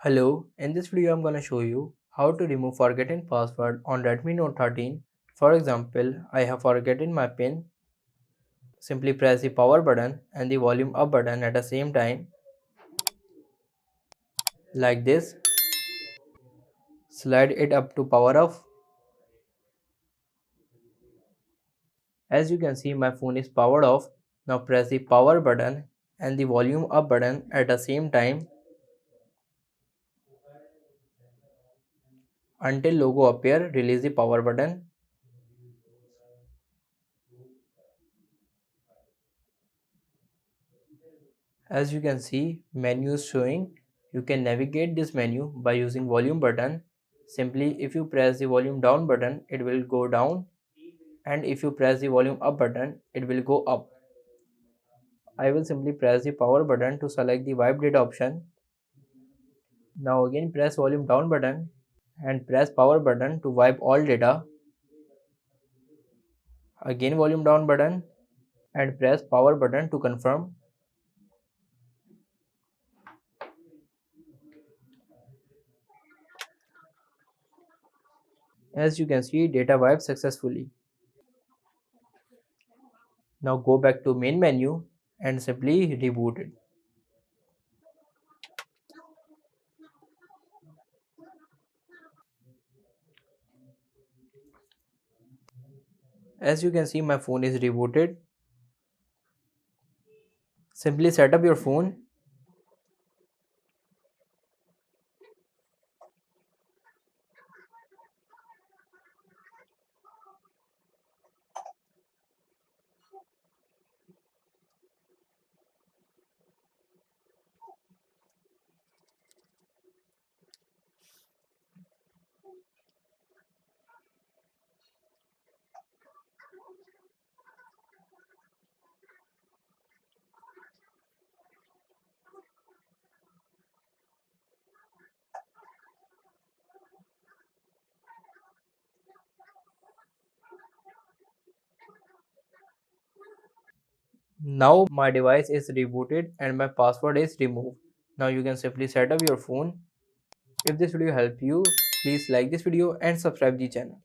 Hello, in this video I'm gonna show you how to remove forgotten password on Redmi Note 13. For example, I have forgotten my PIN. Simply press the power button and the volume up button at the same time like this. Slide it up to power off. As you can see, my phone is powered off. Now press the power button and the volume up button at the same time until logo appear. Release the power button. As you can see, menu is showing. You can navigate this menu by using volume button. Simply if you press the volume down button, it will go down, and if you press the volume up button, it will go up. I will simply press the power button to select the wipe data option. Now again press volume down button and press power button to wipe all data. Again volume down button and press power button to confirm. As you can see, data wiped successfully. Now go back to main menu and simply reboot it. As you can see, my phone is rebooted. Simply set up your phone. Now my device is rebooted and my password is removed. Now you can simply set up your phone. If this video helped you, please like this video and subscribe the channel.